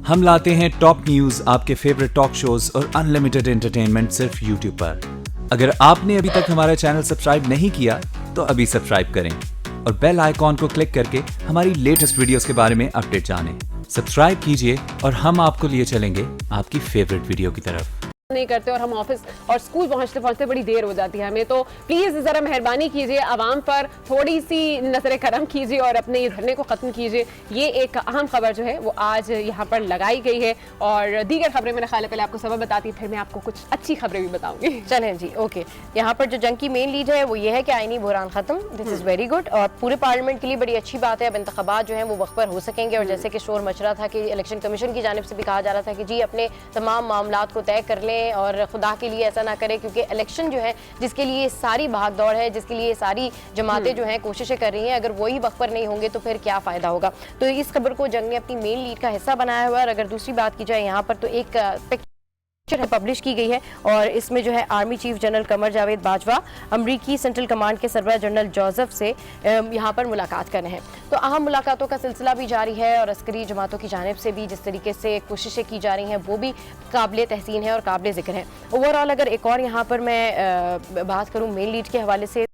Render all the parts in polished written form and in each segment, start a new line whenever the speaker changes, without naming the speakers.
हम लाते हैं top news, आपके फेवरेट टॉक शोज और अनलिमिटेड एंटरटेनमेंट सिर्फ यूट्यूब पर। अगर आपने अभी तक हमारा चैनल सब्सक्राइब नहीं किया तो अभी सब्सक्राइब करें और बेल आइकॉन को क्लिक करके हमारी लेटेस्ट वीडियोस के बारे में अपडेट जानें। सब्सक्राइब कीजिए और हम आपको लिए चलेंगे आपकी फेवरेट वीडियो की तरफ।
नहीं करते और हम ऑफिस और स्कूल पहुंचते पहुंचते बड़ी देर हो जाती है हमें, तो प्लीज जरा मेहरबानी कीजिए, आवाम पर थोड़ी सी नजर करम कीजिए और अपने ये धरने को खत्म कीजिए। ये एक अहम खबर जो है वो आज यहाँ पर लगाई गई है और दीगर खबरें मेरा ख्याल है पहले आपको सबब बताती, फिर मैं आपको कुछ अच्छी खबरें भी बताऊंगी।
चलें जी, ओके। यहाँ पर जो जंग की मेन लीड है वो ये है कि आईनी बहरान खत्म, दिस इज वेरी गुड और पूरे पार्लियामेंट के लिए बड़ी अच्छी बात है। अब इंतखाबात जो है वो वक्त पर हो सकेंगे और जैसे कि शोर मच रहा था कि इलेक्शन कमीशन की जानिब से भी कहा जा रहा था कि जी अपने तमाम मामलात को तय कर लें और खुदा के लिए ऐसा ना करें, क्योंकि इलेक्शन जो है जिसके लिए सारी भाग दौड़ है, जिसके लिए सारी जमातें जो हैं कोशिशें कर रही हैं, अगर वही वक्त पर नहीं होंगे तो फिर क्या फ़ायदा होगा। तो इस खबर को जंग ने अपनी मेन लीड का हिस्सा बनाया हुआ है। और अगर दूसरी बात की जाए यहाँ पर तो एक पिक्चर पब्लिश की गई है और इसमें जो है army chief general Qamar Javed Bajwa अमरीकी सेंट्रल कमांड के सरबराह जनरल जोसेफ से यहाँ पर मुलाकात कर रहे हैं। तो अहम मुलाकातों का सिलसिला भी जारी है और अस्करी जमातों की जानिब से भी जिस तरीके से कोशिशें की जा रही हैं वो भी काबिल तहसीन है और काबिल ज़िक्र है। ओवरऑल अगर एक और यहाँ पर मैं बात करूँ मेन लीड के हवाले से,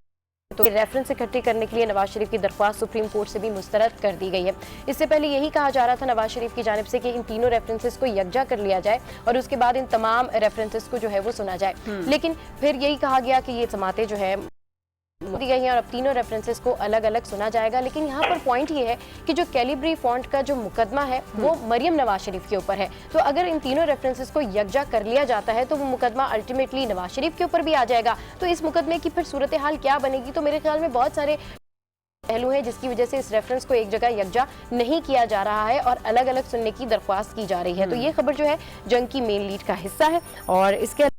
तो रेफरेंस इकट्ठे करने के लिए नवाज शरीफ की दरख्वास्त सुप्रीम कोर्ट से भी मुस्तरद कर दी गई है। इससे पहले यही कहा जा रहा था नवाज शरीफ की जानिब से कि इन तीनों रेफरेंसेस को यकजा कर लिया जाए और उसके बाद इन तमाम रेफरेंसेस को जो है वो सुना जाए, लेकिन फिर यही कहा गया कि ये जमातें जो है दी गई हैं और अब तीनों रेफरेंसेस को अलग अलग सुना जाएगा। लेकिन यहाँ पर पॉइंट ये है कि जो कैलिब्री फॉन्ट का जो मुकदमा है वो मरियम नवाज शरीफ के ऊपर है, तो अगर इन तीनों रेफरेंसेस को यकजा कर लिया जाता है तो वो मुकदमा अल्टीमेटली नवाज शरीफ के ऊपर भी आ जाएगा। तो इस मुकदमे की फिर सूरत हाल क्या बनेगी, तो मेरे ख्याल में बहुत सारे पहलू हैं जिसकी वजह से इस रेफरेंस को एक जगह यकजा नहीं किया जा रहा है और अलग अलग सुनने की दरख्वास्त की जा रही है। तो ये खबर जो है जंग की मेन लीड का हिस्सा है और इसके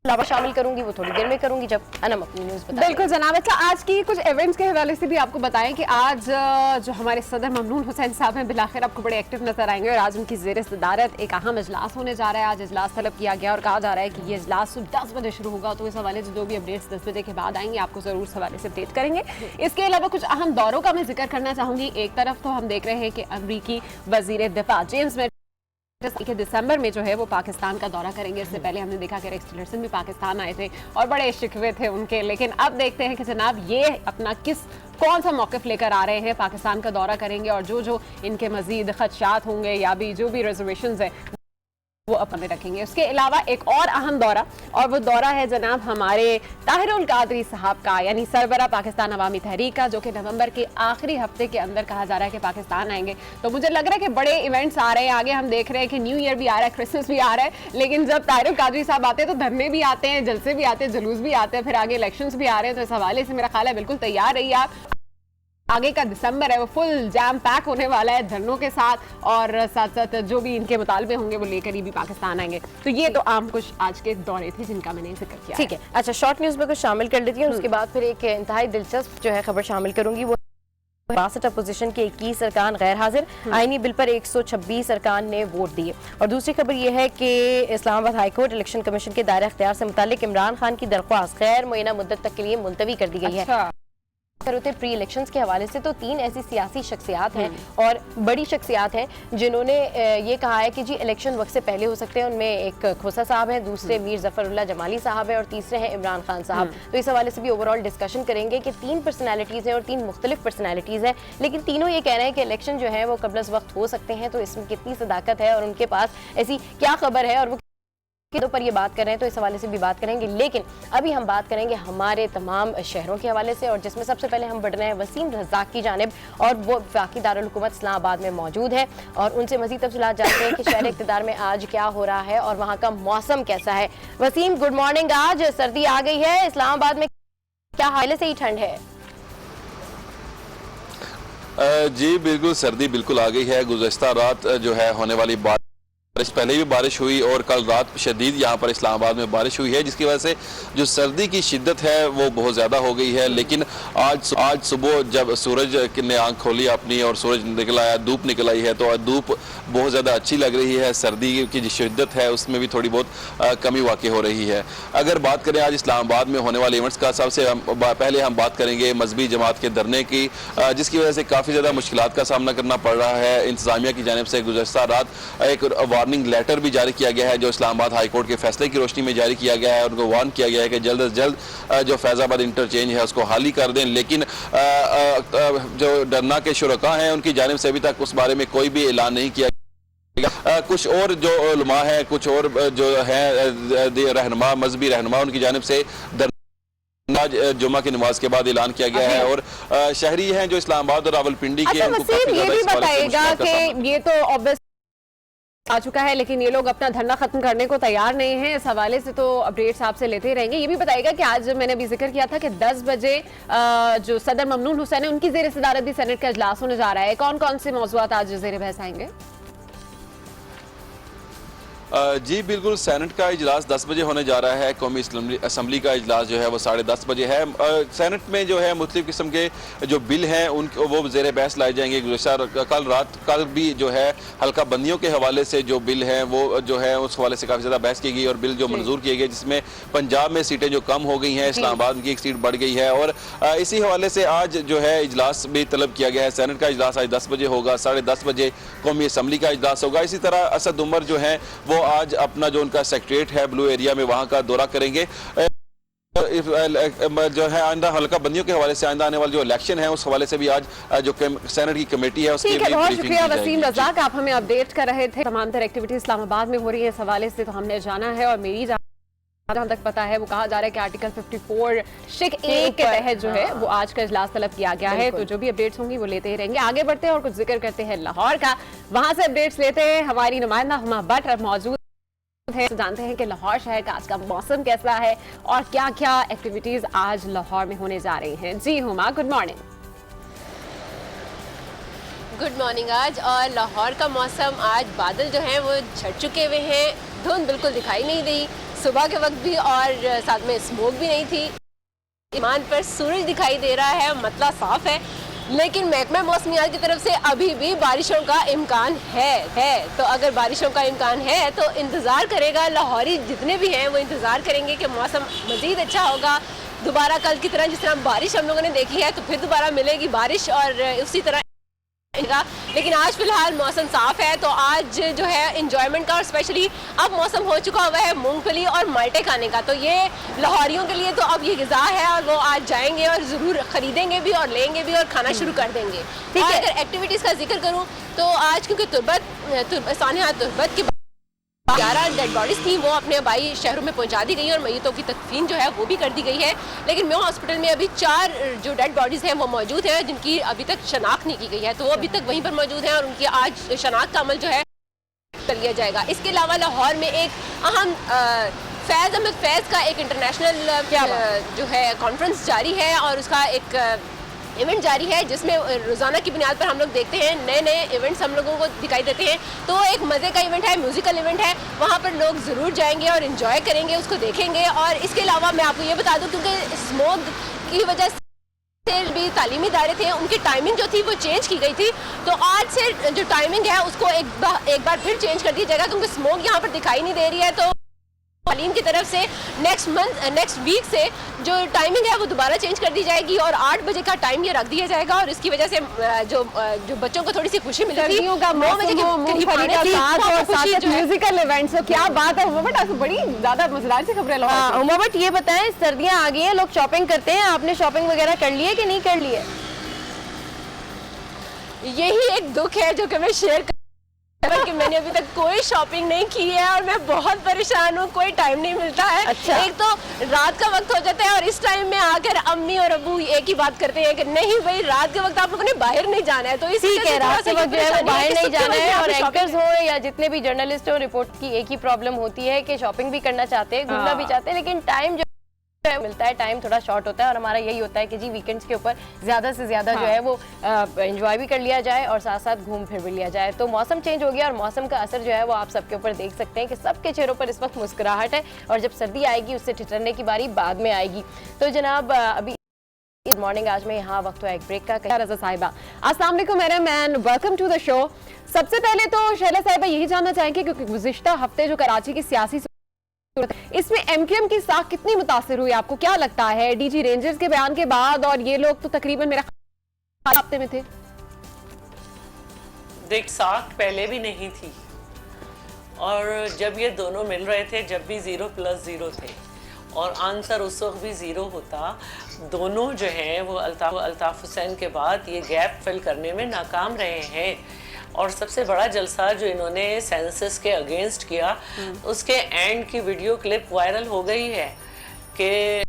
अलावा शामिल करूंगी वो थोड़ी देर में करूंगी जब अनम अपनी न्यूज़ बताएंगे।
बिल्कुल जनाब। अच्छा, आज की कुछ इवेंट्स के हवाले से भी आपको बताएं कि आज जो हमारे सदर ममनून हुसैन साहब हैं बिलाखिर आपको बड़े एक्टिव नजर आएंगे और आज उनकी ज़ेर सदारत एक अहम इजलास होने जा रहा है। आज इजलास तलब किया गया और कहा जा रहा है कि ये इजलास सुबह 10 बजे शुरू होगा, तो इस हवाले से जो भी अपडेट्स 10 बजे के बाद आएंगे आपको जरूर इस हवाले से अपडेट करेंगे। इसके अलावा कुछ अहम दौरों का मैं जिक्र करना चाहूंगी। एक तरफ तो हम देख रहे हैं कि अमरीकी वजीर दिफा जेम्स दिसंबर में जो है वो पाकिस्तान का दौरा करेंगे। इससे पहले हमने देखा कि रेक्स टिलरसन भी पाकिस्तान आए थे और बड़े शिकवे थे उनके, लेकिन अब देखते हैं कि जनाब ये अपना कौन सा मौक़िफ़ लेकर आ रहे हैं, पाकिस्तान का दौरा करेंगे और जो इनके मज़ीद खदशात होंगे या भी जो भी रिजर्वेशंस है वो अपने रखेंगे। उसके अलावा एक और अहम दौरा, और वो दौरा है जनाब हमारे ताहिरुल कादरी साहब का, यानी सरबरा पाकिस्तान अवामी तहरीक का, जो कि नवंबर के आखिरी हफ्ते के अंदर कहा जा रहा है कि पाकिस्तान आएंगे। तो मुझे लग रहा है कि बड़े इवेंट्स आ रहे हैं आगे। हम देख रहे हैं कि न्यू ईयर भी आ रहा है, क्रिसमस भी आ रहा है, लेकिन जब ताहिरुल कादरी साहब आते हैं तो धरने भी आते हैं, जलसे भी आते हैं, जुलूस भी आते हैं, फिर आगे इलेक्शंस भी आ रहे हैं। तो इस हवाले से मेरा ख्याल है बिल्कुल तैयार रहिए आप। आगे का दिसंबर है वो फुल जैम पैक होने वाला है धरनों के साथ, और साथ साथ जो भी इनके मुतालबे होंगे वो लेकर ही भी पाकिस्तान आएंगे। तो ये तो आम कुछ आज के दौरे थे जिनका मैंने जिक्र किया।
ठीक है, अच्छा शॉर्ट न्यूज़ में कुछ शामिल कर लेती हूँ, उसके बाद फिर एक इंतहाई दिलचस्प जो है खबर शामिल करूंगी। वो 62 अपोजिशन के 21 अरकान गैर हाजिर, आईनी बिल पर 126 अरकान ने वोट दिए। और दूसरी खबर यह है कि इस्लामाबाद हाईकोर्ट इलेक्शन कमीशन के दायरा इख्तियार से मुतालिक इमरान खान की दरख्वास्त गैर मुअय्यना मुद्दत तक के लिए मुलतवी कर दी गई है। प्री इलेक्शंस के हवाले से तो 3 ऐसी सियासी शख्सियात हैं और बड़ी शख्सियात हैं जिन्होंने ये कहा है कि जी इलेक्शन वक्त से पहले हो सकते हैं। उनमें एक खोसा साहब हैं, दूसरे मीर जफरुल्लाह जमाली साहब हैं और तीसरे हैं इमरान खान साहब। तो इस हवाले से भी ओवरऑल डिस्कशन करेंगे कि 3 पर्सनैलिटीज़ हैं और 3 मुख्तलिफ पर्सनैलिटीज़ हैं, लेकिन तीनों ये कह रहे हैं कि इलेक्शन जो है वो कबल अज़ वक्त हो सकते हैं। तो इसमें कितनी सदाकत है और उनके पास ऐसी क्या खबर है और वो किधर पर ये बात कर रहे हैं, तो इस हवाले से भी बात करेंगे। लेकिन अभी हम बात करेंगे हमारे तमाम शहरों के हवाले से, और जिसमें सबसे पहले हम बढ़ रहे हैं वसीम रज़ाक की जानिब, और वो वफाकी दारुल हुकूमत इस्लामाबाद में मौजूद है और उनसे मज़ीद तफसीलात जानते हैं कि शहर इक़्तिदार में आज क्या हो रहा है और वहाँ का मौसम कैसा है। Waseem, good morning. आज सर्दी आ गई है इस्लामाबाद में, क्या हाल से ही ठंड है?
जी बिल्कुल, सर्दी बिल्कुल आ गई है। गुज़श्ता रात जो है होने वाली बात इस पहले भी बारिश हुई और कल रात शदीद यहाँ पर इस्लामाबाद में बारिश हुई है, जिसकी वजह से जो सर्दी की शिद्दत है वो बहुत ज़्यादा हो गई है। लेकिन आज सुबह जब सूरज ने आंख खोली अपनी और सूरज निकल आया, धूप निकल आई है, तो धूप बहुत ज़्यादा अच्छी लग रही है। सर्दी की जो शिद्दत है उसमें भी थोड़ी बहुत कमी वाक़ई हो रही है। अगर बात करें आज इस्लामाबाद में होने वाले इवेंट्स का, सबसे पहले हम बात करेंगे मजहबी जमात के धरने की, जिसकी वजह से काफ़ी ज़्यादा मुश्किलात का सामना करना पड़ रहा है। इंतज़ामिया की जानिब से गुज़श्ता रात एक वार्निंग लेटर भी जारी किया गया है, जो इस्लामाबाद हाई कोर्ट के फैसले की रोशनी में जारी किया गया है। उनको वार्न किया गया है कि जल्द से जल्द जो फैज़ाबाद इंटरचेंज है उसको खाली कर दें। लेकिन जो डरना के शुरका हैं उनकी जानिब से अभी तक उस बारे में कोई भी ऐलान नहीं किया। कुछ और जो उलमा है, कुछ और जो है रहनुमा, मजहबी रहनुमा, उनकी जानिब से आज जुम्मा की नमाज के बाद ऐलान किया गया है। और शहरी हैं जो इस्लामाबाद और रावलपिंडी के,
अच्छा वसीम, ये भी बताएगा कि ये तो ऑब्वियस आ चुका है, लेकिन ये लोग अपना धरना खत्म करने को तैयार नहीं है। इस हवाले से तो अपडेट्स आपसे लेते ही रहेंगे। ये भी बताएगा कि आज मैंने अभी जिक्र किया था कि 10 बजे जो सदर ममनून हुसैन है उनकी ज़ेर सदारत भी सेनेट का इजलास होने जा रहा है। कौन कौन से मौज़ूआत आज ज़ेर बहस आएंगे?
जी बिल्कुल, सेनेट का इजलास 10 बजे होने जा रहा है। कौमी असम्बली का इजलास जो है वो 10:30 बजे है। सेनेट में जो है मुख्तलिफ किस्म के जो बिल हैं उनको वो ज़ेर बहस लाए जाएंगे। कल भी जो है हल्का बंदियों के हवाले से जो बिल हैं वो जो है उस हवाले से काफ़ी ज़्यादा बहस की गई और बिल जो मंजूर किए गए, जिसमें पंजाब में सीटें जो कम हो गई हैं, इस्लामाबाद की एक सीट बढ़ गई है। और इसी हवाले से आज जो है इजलास भी तलब किया गया है। सेनेट का इजलास आज 10 बजे होगा, 10:30 बजे कौमी असम्बली का इजलास होगा। इसी तरह असद उमर जो है वो आज अपना जो उनका सेक्रेटरीट है ब्लू एरिया में, वहां का दौरा करेंगे। जो है आइंदा हल्का बंदियों के हवाले से आइंदा आने वाले जो इलेक्शन है उस हवाले से भी आज जो सेनेट की कमेटी है उसकी भी
बहुत शुक्रिया वसीम रज़ाक, आप हमें अपडेट कर रहे थे। तमाम तरह एक्टिविटी इस्लामाबाद में हो रही है, इस हवाले से तो हमने जाना है। और मेरी जहां तक पता है वो कहा जा रहा है कि आर्टिकल 54 शिक 1 के तहत जो है वो आज का इजलास तलब किया गया है। तो जो भी अपडेट्स होंगी वो लेते ही रहेंगे। आगे बढ़ते हैं और कुछ जिक्र करते हैं लाहौर का, वहां से अपडेट्स लेते हैं। हमारी नुमाइंदा हुमा भट्ट मौजूद है, तो जानते हैं कि लाहौर शहर का आज का मौसम कैसा है और क्या क्या एक्टिविटीज आज लाहौर में होने जा रही हैं। जी Huma, good morning.
Good morning. आज और लाहौर का मौसम, आज बादल जो हैं वो छट चुके हुए हैं, धुंध बिल्कुल दिखाई नहीं दी सुबह के वक्त भी, और साथ में स्मोक भी नहीं थी। ईमान पर सूरज दिखाई दे रहा है, मतला साफ है, लेकिन महकमा मौसमियात की तरफ से अभी भी बारिशों का इम्कान है। तो अगर बारिशों का इम्कान है तो इंतज़ार करेगा, लाहौरी जितने भी हैं वो इंतज़ार करेंगे कि मौसम मज़ीद अच्छा होगा। दोबारा कल की तरह जिस तरह बारिश हम लोगों ने देखी है तो फिर दोबारा मिलेगी बारिश और उसी तरह। लेकिन आज फिलहाल मौसम साफ है, तो आज जो है इंजॉयमेंट का, और स्पेशली अब मौसम हो चुका हुआ है मूंगफली और माल्टे खाने का, तो ये लाहौरियों के लिए तो अब ये ग़िज़ा है और वो आज जाएंगे और ज़रूर ख़रीदेंगे भी और लेंगे भी और खाना शुरू कर देंगे। और अगर एक्टिविटीज़ का जिक्र करूँ तो आज क्योंकि सानिया तुर्बत के 11 डेड बॉडीज थी वो अपने आबाई शहरों में पहुंचा दी गई और मय्यतों की तकफीन जो है वो भी कर दी गई है। लेकिन मेयो हॉस्पिटल में अभी 4 जो डेड बॉडीज हैं वो मौजूद हैं जिनकी अभी तक शनाख्त नहीं की गई है, तो वो अभी तक वहीं पर मौजूद हैं और उनकी आज शनाख्त का अमल जो है कर लिया जाएगा। इसके अलावा लाहौर में एक अहम फैज़ अहमद फैज़ का एक इंटरनेशनल जो है कॉन्फ्रेंस जारी है और उसका एक इवेंट जारी है, जिसमें रोज़ाना की बुनियाद पर हम लोग देखते हैं नए नए इवेंट्स हम लोगों को दिखाई देते हैं। तो एक मज़े का इवेंट है, म्यूज़िकल इवेंट है, वहाँ पर लोग ज़रूर जाएंगे और इन्जॉय करेंगे, उसको देखेंगे। और इसके अलावा मैं आपको ये बता दूँ, क्योंकि स्मोक की वजह से भी तालीमी इदारे थे उनकी टाइमिंग जो थी वो चेंज की गई थी, तो आज से जो टाइमिंग है उसको एक बार फिर चेंज कर दिया जाएगा, क्योंकि स्मोक यहाँ पर दिखाई नहीं दे रही है। तो तालीम की तरफ से नेक्स्ट वीक से जो टाइमिंग है वो दोबारा चेंज कर दी जाएगी और 8 बजे का टाइम ये रख दिया जाएगा। और इसकी वजह से जो बच्चों को थोड़ी सी खुशी मिलती है, 9 बजे के
म्यूजिकल इवेंट्स, तो क्या बात है हुमा, बड़ी ज्यादा मजेदार सी खबरें।
हुमा बट ये बताएं, सर्दियां आ गई हैं, लोग शॉपिंग करते हैं, आपने शॉपिंग वगैरह कर ली है कि नहीं कर ली है?
यही एक दुख है जो कि मैं शेयर कि मैंने अभी तक कोई शॉपिंग नहीं की है और मैं बहुत परेशान हूँ, कोई टाइम नहीं मिलता है।
अच्छा।
एक तो रात का वक्त हो जाता है और इस टाइम में आकर अम्मी और अबू एक ही बात करते हैं कि नहीं भाई रात के वक्त आप लोगों ने बाहर नहीं जाना है, तो इसी के
रात के वक्त जो है वो बाहर नहीं जाना है। और एंकर्स हो या जितने भी जर्नलिस्ट हो, रिपोर्ट की एक ही प्रॉब्लम होती है कि शॉपिंग भी करना चाहते हैं, घूमना भी चाहते हैं, लेकिन टाइम जो मिलता है, टाइम थोड़ा शॉर्ट होता है और हमारा यही होता है कि जी वीकेंड्स के ऊपर ज़्यादा से ज़्यादा जो है वो एंजॉय भी कर लिया जाए और साथ साथ घूम फिर भी लिया जाए। तो मौसम चेंज हो गया और मौसम का असर जो है वो आप सबके ऊपर देख सकते हैं कि सबके चेहरों पर इस वक्त मुस्कुराहट है और जब सर्दी आएगी उससे ठिठुरने की बारी बाद में आएगी। तो जनाब अभी गुड मॉर्निंग, आज मैं यहाँ वक्त हुआ एक ब्रेक का।
रज़ा साहिबा, अस्सलाम वालेकुम madam and welcome to the show. सबसे पहले तो शैला साहिबा यही जानना चाहेंगे क्योंकि गुज़िश्ता हफ्ते जो कराची की सियासी इसमें एमक्यूएम की साख कितनी मुतासिर हुई, आपको क्या लगता है डीजी रेंजर्स के बयान के बाद? और ये लोग तो तकरीबन मेरा हफ्ते में थे।
देख, साख पहले भी नहीं थी और जब ये दोनों मिल रहे थे जब भी 0+0 थे और आंसर उस वक्त भी 0 होता। दोनों जो हैं वो अल्ताफ हुसैन के बाद ये गैप फिल करने में नाकाम रहे हैं। और सबसे बड़ा जलसा जो इन्होंने सेंसस के अगेंस्ट किया, उसके एंड की वीडियो क्लिप वायरल हो गई है कि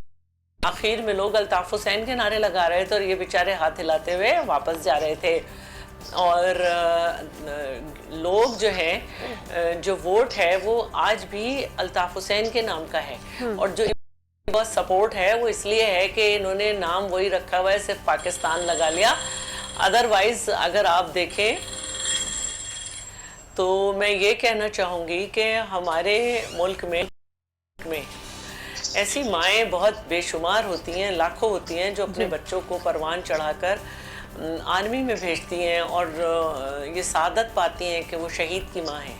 आखिर में लोग अल्ताफ हुसैन के नारे लगा रहे थे और ये बेचारे हाथ हिलाते हुए वापस जा रहे थे। और लोग जो हैं, जो वोट है वो आज भी अल्ताफ हुसैन के नाम का है और जो बहुत सपोर्ट है वो इसलिए है कि इन्होंने नाम वही रखा हुआ है, सिर्फ पाकिस्तान लगा लिया। अदरवाइज अगर आप देखें तो मैं ये कहना चाहूँगी कि हमारे मुल्क में ऐसी माएँ बहुत बेशुमार होती हैं, लाखों होती हैं जो अपने बच्चों को परवान चढ़ाकर आर्मी में भेजती हैं और ये सादत पाती हैं कि वो शहीद की माँ हैं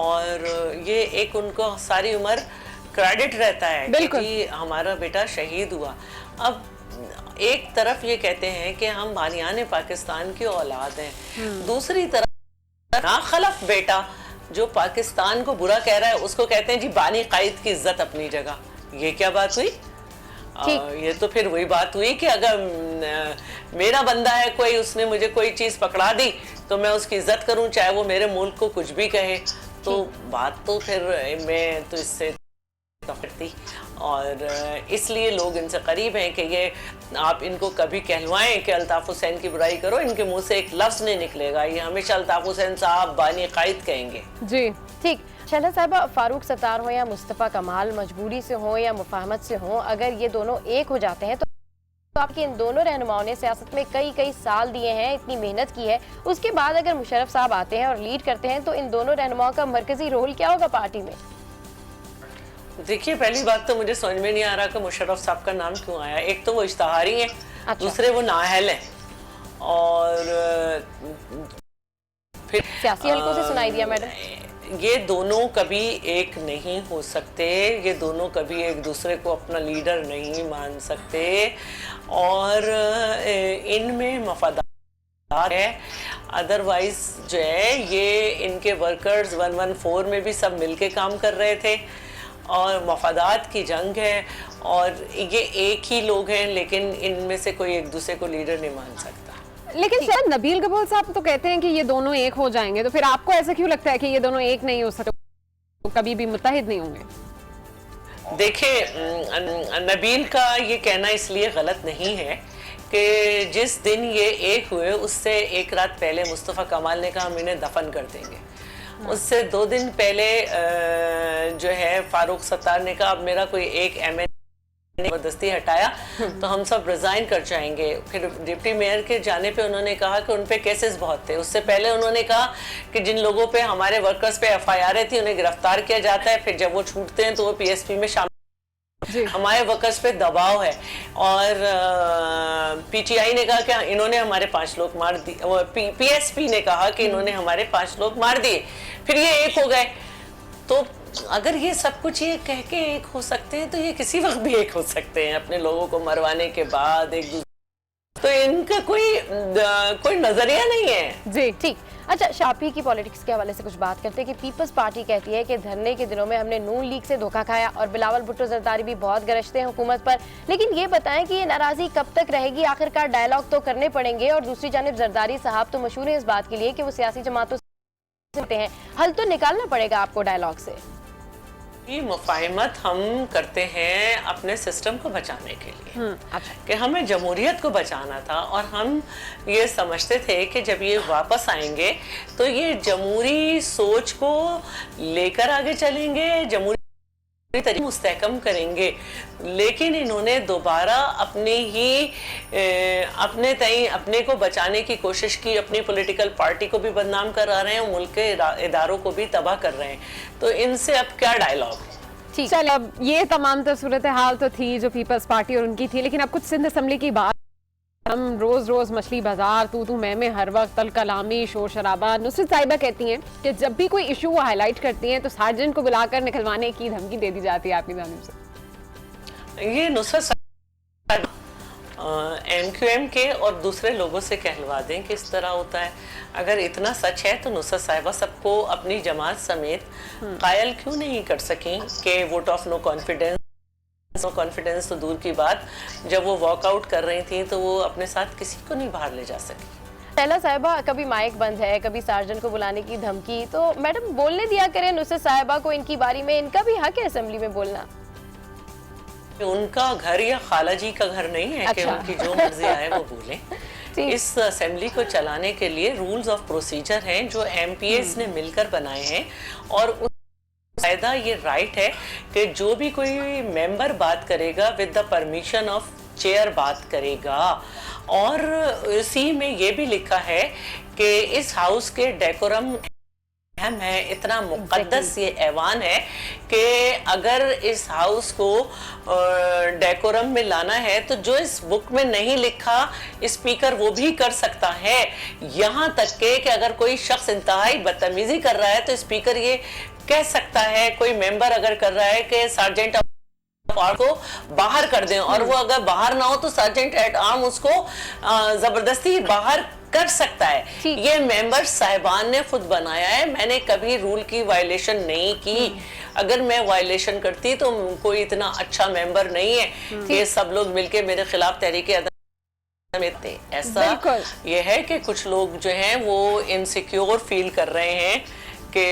और ये एक उनको सारी उम्र क्रेडिट रहता है कि हमारा बेटा शहीद हुआ। अब एक तरफ ये कहते हैं कि हम बानियान पाकिस्तान की औलाद हैं, दूसरी तरफ नाखलफ बेटा जो पाकिस्तान को बुरा कह रहा है उसको कहते हैं जी बानी कायद की इज्जत अपनी जगह। ये क्या बात हुई? ये तो फिर वही बात हुई कि अगर मेरा बंदा है कोई, उसने मुझे कोई चीज़ पकड़ा दी तो मैं उसकी इज्जत करूं चाहे वो मेरे मुल्क को कुछ भी कहे। तो बात तो फिर मैं तो इससे करती और इसलिए लोग इनसे करीब हैं कि ये आप इनको कभी कहलवाएं कि अल्ताफ हुसैन की बुराई करो, इनके मुंह से एक लफ्ज़ नहीं निकलेगा, ये हमेशा अल्ताफ हुसैन साहब बानी कायद कहेंगे।
जी
ठीक। शैला साहिबा, फारूक सत्तार हो या मुस्तफ़ा कमाल, मजबूरी से हो या मुफाहमत से हो, अगर ये दोनों एक हो जाते हैं तो आपके इन दोनों रहनुमाओं ने सियासत में कई साल दिए हैं, इतनी मेहनत की है, उसके बाद अगर मुशर्रफ साहब आते हैं और लीड करते हैं तो इन दोनों रहनुमाओं का मरकजी रोल क्या होगा पार्टी में?
देखिए, पहली बात तो मुझे समझ में नहीं आ रहा कि मुशर्रफ साहब का नाम क्यों आया। एक तो वो इश्तहारी हैं, दूसरे वो नाअहल हैं और फिर
सियासी हलकों से सुनाई दिया मैडम।
ये दोनों कभी एक नहीं हो सकते, ये दोनों कभी एक दूसरे को अपना लीडर नहीं मान सकते और इनमें मफादात है। अदरवाइज जो है ये इनके वर्कर्स 114 में भी सब मिलके काम कर रहे थे और मफादात की जंग है और ये एक ही लोग हैं लेकिन इनमें से कोई एक दूसरे को लीडर नहीं मान सकता।
लेकिन शायद नबील कपूर साहब तो कहते हैं कि ये दोनों एक हो जाएंगे, तो फिर आपको ऐसा क्यों लगता है कि ये दोनों एक नहीं हो सकते, तो कभी भी मुत्तहिद नहीं होंगे?
देखिए, नबील का ये कहना इसलिए गलत नहीं है कि जिस दिन ये एक हुए उससे एक रात पहले मुस्तफ़ा कमाल ने कहा हम इन्हें दफन कर देंगे। उससे 2 दिन पहले जो है फारूक सत्तार ने कहा अब मेरा कोई एक एमएलए जबरदस्ती हटाया तो हम सब रिजाइन कर जाएंगे। फिर डिप्टी मेयर के जाने पे उन्होंने कहा कि उन पे केसेस बहुत थे। उससे पहले उन्होंने कहा कि जिन लोगों पे हमारे वर्कर्स पे एफआईआर थी उन्हें गिरफ्तार किया जाता है, फिर जब वो छूटते हैं तो वो पीएसपी में शामिल। हमारे वर्कर्स पे दबाव है और पीटीआई ने कहा कि इन्होंने हमारे 5 लोग मार दिए, पीएसपी ने कहा कि इन्होंने हमारे 5 लोग मार दिए, फिर ये एक हो गए। तो अगर ये सब कुछ ये कह के एक हो सकते हैं तो ये किसी वक्त भी एक हो सकते हैं अपने लोगों को मरवाने के बाद एक दूसरे। तो इनका कोई नजरिया नहीं है।
जी ठीक। अच्छा, शाफी की पॉलिटिक्स के हवाले से कुछ बात करते हैं कि पीपल्स पार्टी कहती है कि धरने के दिनों में हमने नून लीग से धोखा खाया और बिलावल भुट्टो जरदारी भी बहुत गरजते हैं हुकूमत पर, लेकिन ये बताएं कि ये नाराजगी कब तक रहेगी? आखिरकार डायलॉग तो करने पड़ेंगे और दूसरी जानिब जरदारी साहब तो मशहूर है इस बात के लिए कि वो सियासी जमातों से हैं, हल तो निकालना पड़ेगा आपको डायलॉग से।
मुफाहिमत हम करते हैं अपने सिस्टम को बचाने के लिए
अच्छा।
कि हमें जमहूरियत को बचाना था और हम ये समझते थे कि जब ये वापस आएंगे तो ये जमहूरी सोच को लेकर आगे चलेंगे, जमहूरी तरीके मुस्तहकम करेंगे, लेकिन इन्होंने दोबारा अपने को बचाने की कोशिश की, अपनी पॉलिटिकल पार्टी को भी बदनाम करा रहे हैं और मुल्क के इदारों को भी तबाह कर रहे हैं। तो इनसे अब क्या डायलॉग?
ठीक, चल अब ये तमाम तो सूरत हाल तो थी जो पीपल्स पार्टी और उनकी थी, लेकिन अब कुछ सिंध असम्बली की बात। हम रोज रोज मछली बाजार, तू मैं हर वक्त तल कलामी, शोर शराबा। नुसरत साहिबा कहती हैं कि जब भी कोई इशू वो हाईलाइट करती हैं तो सार्जेंट को बुलाकर निकलवाने की धमकी दे दी जाती है आपकी जानिब से।
ये नुसरत MQM के और दूसरे लोगों से कहलवा दें कि इस तरह होता है। अगर इतना सच है तो नुसरत साहिबा सबको अपनी जमात समेत कायल क्यों नहीं कर सकें कि वोट ऑफ नो कॉन्फिडेंस तो दूर की बात, जब वो वॉकआउट कर रही थी तो वो अपने साथ किसी को नहीं बाहर ले जा सकी।
शैला साहिबा, कभी माइक बंद है, कभी सार्जन को बुलाने की धमकी, तो मैडम बोलने दिया करें नुसरत साहिबा को इनकी बारी में। इनका भी हक है असेंबली में बोलना।
उनका घर या खाला जी का घर नहीं है कि उनकी जो मर्जी आए वो बोलें। इस असेंबली को चलाने के लिए रूल्स ऑफ प्रोसीजर हैं जो MPs ने मिलकर बनाए हैं, और कायदा ये राइट है कि जो भी कोई मेंबर बात करेगा with the permission of chair बात करेगा। और इसी में ये भी लिखा है कि इस हाउस के डेकोरम अहम है, इतना मुकद्दस ये ऐवान है कि अगर इस हाउस को डेकोरम में लाना है तो जो इस बुक में नहीं लिखा स्पीकर वो भी कर सकता है। यहाँ तक के कि अगर कोई शख्स इंतहाई बदतमीजी कर रहा है तो स्पीकर ये कह सकता है, कोई मेंबर अगर कर रहा है कि सार्जेंट को बाहर कर दें, और वो अगर बाहर ना हो तो सार्जेंट एट आर्म उसको जबरदस्ती बाहर कर सकता है। ये मेंबर साहिबान ने खुद बनाया है, मैंने कभी रूल की वायलेशन नहीं की। अगर मैं वायलेशन करती तो कोई इतना अच्छा मेंबर नहीं है कि सब लोग मिलके मेरे खिलाफ तहरीक में थे। ऐसा ये है कि कुछ लोग जो हैं वो इनसिक्योर फील कर रहे हैं कि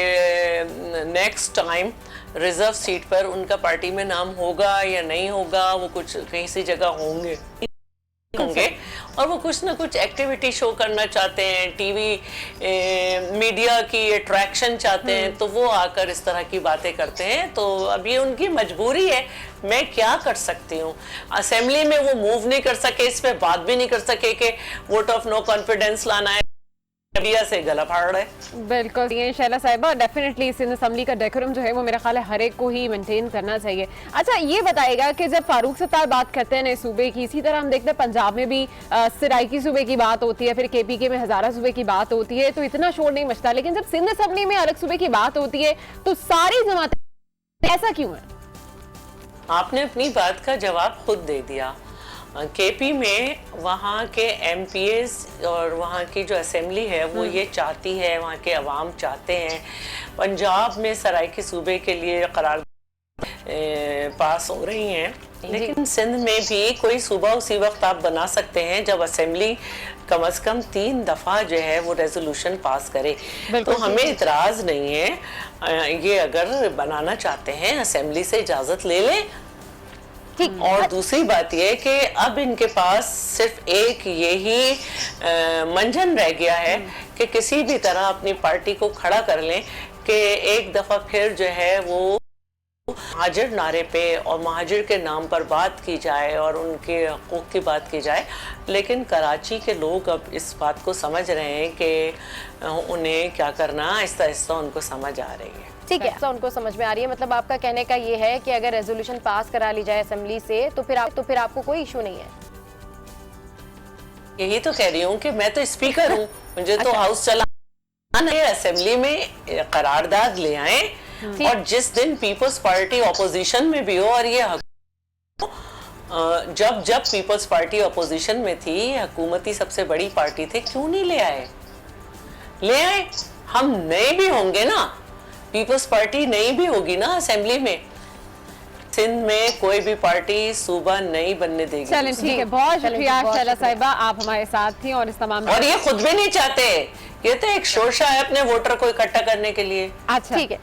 नेक्स्ट टाइम रिजर्व सीट पर उनका पार्टी में नाम होगा या नहीं होगा, वो कुछ कहीं सी जगह होंगे और वो कुछ ना कुछ एक्टिविटी शो करना चाहते हैं, टीवी मीडिया की अट्रैक्शन चाहते हैं, तो वो आकर इस तरह की बातें करते हैं। तो अब ये उनकी मजबूरी है, मैं क्या कर सकती हूँ। असेंबली में वो मूव नहीं कर सके, इस पे बात भी नहीं कर सके कि वोट ऑफ नो कॉन्फिडेंस लाना है, मीडिया से गला फाड़ रहे।
बिल्कुल, ये शैला साहिबा डेफिनेटली सिंध असेंबली का डेकोरम जो है वो मेरा ख्याल है हर एक को ही मेंटेन करना चाहिए। अच्छा, ये बताएगा कि जब फारूक सत्तार बात करते हैं नए सूबे की, इसी तरह हम देखते हैं पंजाब में भी सराइकी सूबे की बात होती है, फिर KPK में हजारा सूबे की बात होती है, तो इतना शोर नहीं मचता। लेकिन जब सिंध असेंबली में अलग सूबे की बात होती है तो सारी जमातें, ऐसा क्यों है?
आपने अपनी बात का जवाब खुद दे दिया। KP में वहाँ के MPs और वहाँ की जो असेंबली है वो ये चाहती है, वहाँ के अवाम चाहते हैं। पंजाब में सराइकी सूबे के लिए करार पास हो रही हैं, लेकिन सिंध में भी कोई सूबा उसी वक्त आप बना सकते हैं जब असेंबली कम से कम 3 दफ़ा जो है वो रेजोल्यूशन पास करे। तो हमें इतराज़ नहीं है, ये अगर बनाना चाहते हैं असेंबली से इजाज़त ले लें। और दूसरी बात यह कि अब इनके पास सिर्फ एक यही मंजन रह गया है कि किसी भी तरह अपनी पार्टी को खड़ा कर लें कि एक दफ़ा फिर जो है वो महाजिर नारे पे और महाजिर के नाम पर बात की जाए और उनके हकूक़ की बात की जाए। लेकिन कराची के लोग अब इस बात को समझ रहे हैं कि उन्हें क्या करना, आहिस्ता आहिस्ता उनको समझ आ रही है।
ठीक है, ऐसा उनको समझ में आ रही है। मतलब आपका कहने का ये है कि अगर रेजोल्यूशन पास करा ली जाए असेंबली से तो फिर आपको कोई इशू नहीं है।
यही तो कह रही हूँ कि मैं तो स्पीकर हूँ, मुझे तो हाउस चलाना है। असेंबली में करारदाद ले आए और जिस दिन पीपल्स पार्टी ऑपोजिशन में भी हो, और ये जब पीपल्स पार्टी ऑपोजिशन में थी, हुकूमती सबसे बड़ी पार्टी थे, क्यों नहीं ले आए? ले आए। हम नए भी होंगे ना, पीपल्स पार्टी नई भी होगी ना असेंबली में। सिंध में कोई भी पार्टी सूबा नहीं बनने देगी।
चलें, ठीक है, बहुत शुक्रिया शैला साहिबा, आप हमारे साथ थी और इस तमाम,
और ये खुद भी नहीं चाहते, ये तो एक शोरशा है अपने वोटर को इकट्ठा करने के लिए।
अच्छा, ठीक है।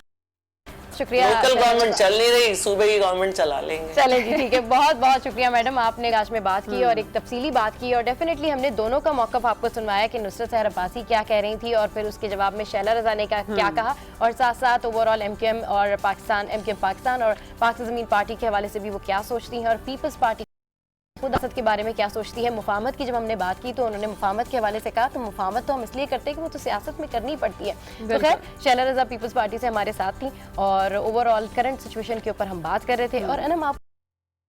शुक्रिया।
लोकल गवर्नमेंट चल नहीं रही, सूबे की गवर्नमेंट चला लेंगे।
चले जी, ठीक है, बहुत बहुत शुक्रिया मैडम, आपने आज में बात की और एक तफसीली बात की, और डेफिनेटली हमने दोनों का मौक़िफ़ आपको सुनवाया कि नुसरत सहर अब्बासी क्या कह रही थी और फिर उसके जवाब में शैला रज़ा ने क्या कहा, और साथ साथ ओवरऑल एमकेएम और एमकेएम पाकिस्तान और पाक ज़मीन पार्टी के हवाले से भी वो क्या सोचती हैं, और पीपल्स पार्टी खुद असद के बारे में क्या सोचती है। मुफाहमत की जब हमने बात की तो उन्होंने मुफाहमत के हवाले से कहा, तो मुफाहमत तो हम इसलिए करते हैं कि वो तो सियासत में करनी पड़ती है। तो खैर, शैला रज़ा पीपल्स पार्टी से हमारे साथ थी और ओवरऑल करंट सिचुएशन के ऊपर हम बात कर रहे थे। और अनम, आप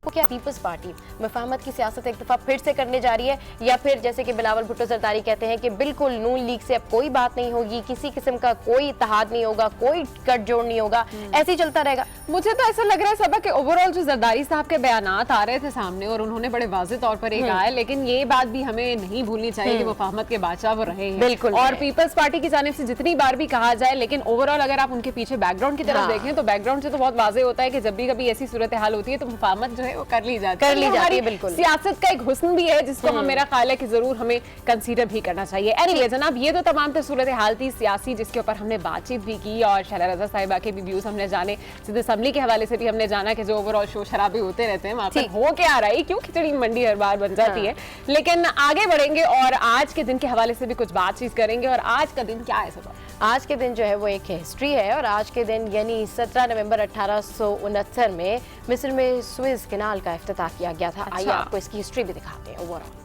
क्या पीपल्स पार्टी मुफाहमत की सियासत एक दफ़ा फिर से करने जा रही है, या फिर जैसे कि बिलावल भुट्टो जरदारी कहते हैं कि बिल्कुल नून लीग से अब कोई बात नहीं होगी, किसी किस्म का कोई इत्तेहाद नहीं होगा, कोई गठजोड़ नहीं होगा, ऐसे ही चलता रहेगा?
मुझे तो ऐसा लग रहा है सबा कि ओवरऑल जो जरदारी साहब के बयानात आ रहे थे सामने और उन्होंने बड़े वाज़ेह तौर पर कहा है, लेकिन ये बात भी हमें नहीं भूलनी चाहिए कि मुफाहमत के बादशाह वो रहे हैं।
बिल्कुल।
और पीपल्स पार्टी की जानिब से जितनी बार भी कहा जाए, लेकिन ओवरऑल अगर आप उनके पीछे बैकग्राउंड की तरफ देखें तो बैकग्राउंड से तो बहुत वाज़ेह होता है कि जब भी कभी ऐसी सूरत हाल होती है तो मुफाहमत जो है वो कर ली जाती है।
बिल्कुल।
सियासत का एक हुस्न भी है जिसको हम, मेरा ख्याल है कि जरूर हमें कंसीडर भी करना चाहिए। एनीवे जनाब, ये तो तमाम तर सूरत हाल थी सियासी जिसके ऊपर हमने बातचीत भी की और शैला रज़ा साहिबा के भी व्यूज हमने जाने, सिद्ध असम्बली के हवाले से भी हमने जाना कि जो ओवरऑल शोर शराबे होते रहते हैं वहाँ पर हो क्या रहा है, क्यों खिचड़ी मंडी हर बार बन जाती है। लेकिन आगे बढ़ेंगे और आज के दिन के हवाले से भी कुछ बातचीत करेंगे। और आज का दिन क्या है सब?
आज के दिन जो है वो एक हिस्ट्री है, और आज के दिन यानी 17 नवंबर 1869 में मिस्र में सुएज कैनाल का इफ्तिताह किया गया था। आइए आपको इसकी हिस्ट्री भी दिखाते हैं ओवरऑल।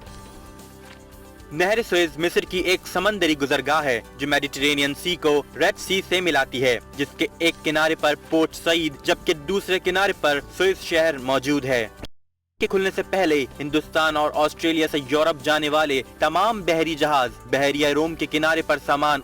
नहर सुएज मिस्र की एक समंदरी गुजरगाह है जो मेडिटेरेनियन सी को रेड सी से मिलाती है, जिसके एक किनारे पर पोर्ट सईद जबकि दूसरे किनारे पर सुएज शहर मौजूद है। के खुलने से पहले हिंदुस्तान और ऑस्ट्रेलिया से यूरोप जाने वाले तमाम बहरी जहाज बहरिया रोम के किनारे पर सामान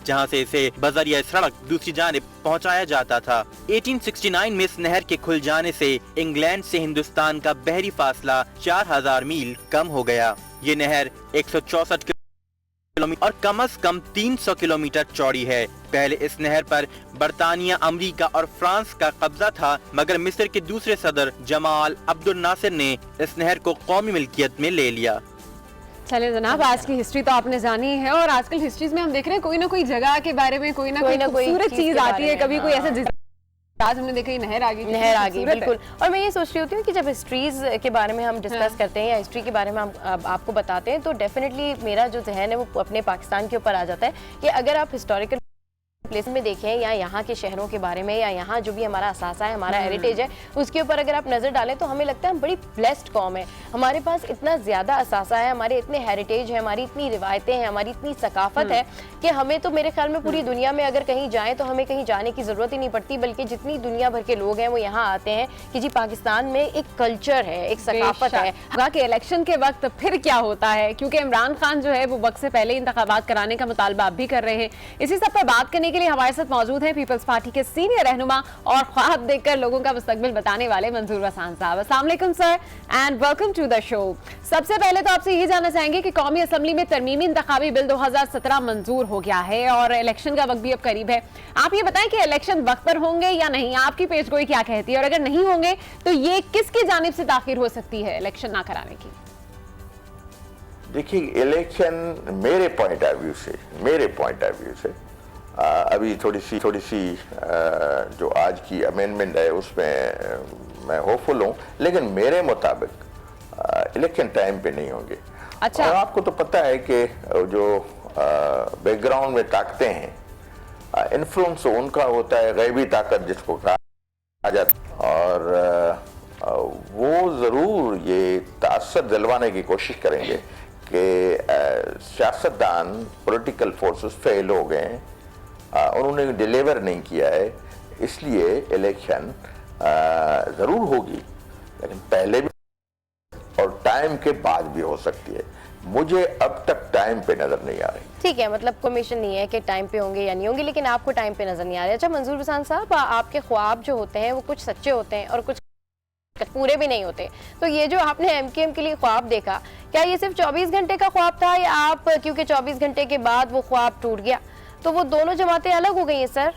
जहां से इसे बजरिया सड़क दूसरी जानिब पहुंचाया जाता था। 1869 में इस नहर के खुल जाने से इंग्लैंड से हिंदुस्तान का बहरी फासला 4000 मील कम हो गया। ये नहर 164 किलोमीटर और कम से कम 300 किलोमीटर चौड़ी है। पहले इस नहर पर बरतानिया, अमेरिका और फ्रांस का कब्जा था, मगर मिस्र के दूसरे सदर जमाल अब्दुल नासिर ने इस नहर को कौमी मिल्कियत में ले लिया।
चले जनाब, आज की हिस्ट्री तो आपने जानी है और आजकल हिस्ट्रीज में हम देख रहे हैं कोई ना कोई जगह के बारे में कोई ना कोई खूबसूरत चीज आती है। कभी कोई ऐसा, आज हमने देखा नहर आ गई,
बिल्कुल। और मैं ये सोच रही होती हूँ कि जब हिस्ट्रीज के बारे में हम डिस्कस करते हैं या हिस्ट्री के बारे में हम आपको बताते हैं तो डेफिनेटली मेरा जो जहन है वो अपने पाकिस्तान के ऊपर आ जाता है कि अगर आप हिस्टोरिकल प्लेस में देखें या यहाँ के शहरों के बारे में या यहाँ जो भी हमारा असासा है, हमारा हेरिटेज है, उसके ऊपर अगर आप नज़र डालें तो हमें लगता है हम बड़ी ब्लेस्ड कौम है। हमारे पास इतना ज़्यादा असासा है, हमारे इतने हेरिटेज है, हमारी इतनी रिवायतें हैं, हमारी इतनी सकाफत है कि हमें तो मेरे ख्याल में पूरी दुनिया में अगर कहीं जाएँ तो हमें कहीं जाने की ज़रूरत ही नहीं पड़ती, बल्कि जितनी दुनिया भर के लोग हैं वो यहाँ आते हैं कि जी पाकिस्तान में एक कल्चर है, एक सकाफत है।
बाकी इलेक्शन के वक्त फिर क्या होता है, क्योंकि इमरान खान जो है वो वक्त से पहले इंतखाबात कराने का मुतालबा भी कर रहे हैं। इसी सब पर बात करने के लिए हमारे साथ मौजूद है पीपल्स पार्टी के सीनियर रहनुमा और ख्वाब देखकर लोगों का मुस्तकबिल बताने वाले मंजूर वसान साहब। अस्सलाम वालेकुम sir and welcome to the show. सबसे पहले तो आपसे ये जानना चाहेंगे कि कौमी असम्बली में तरमीमी इंतखाबी बिल 2017 मंजूर हो गया है और इलेक्शन का वक्त भी अब करीब है। आप ये बताएं कि इलेक्शन वक्त पर होंगे या नहीं, आपकी पेशगोई क्या कहती है, और अगर नहीं होंगे तो ये किसकी जानिब से ताखीर हो सकती है इलेक्शन ना कराने की?
देखिए, इलेक्शन मेरे पॉइंट ऑफ व्यू से अभी थोड़ी सी जो आज की अमेंडमेंट है उसमें मैं होपफुल हूँ, लेकिन मेरे मुताबिक इलेक्शन टाइम पे नहीं होंगे।
अच्छा।
और आपको तो पता है कि जो बैकग्राउंड में ताकतें हैं, इन्फ्लुएंस उनका होता है, गैबी ताकत जिसको कहा जाता है, और वो ज़रूर ये तासर दिलवाने की कोशिश करेंगे कि सियासतदान, पॉलिटिकल फोर्सेस फेल हो गए हैं, उन्होंने डिलीवर नहीं किया है, इसलिए इलेक्शन ज़रूर होगी, लेकिन पहले भी और टाइम के बाद भी हो सकती है। मुझे अब तक टाइम पे नजर नहीं आ रही।
ठीक है, मतलब कमीशन नहीं है कि टाइम पे होंगे या नहीं होंगे, लेकिन आपको टाइम पे नजर नहीं आ रहे। अच्छा मंजूर वसान साहब, आपके ख्वाब जो होते हैं वो कुछ सच्चे होते हैं और कुछ पूरे भी नहीं होते, तो ये जो आपने एमकेएम के लिए ख्वाब देखा, क्या ये सिर्फ 24 घंटे का ख्वाब था या आप क्योंकि 24 घंटे के बाद वो ख्वाब टूट गया तो वो दोनों जमातें अलग हो गई हैं? सर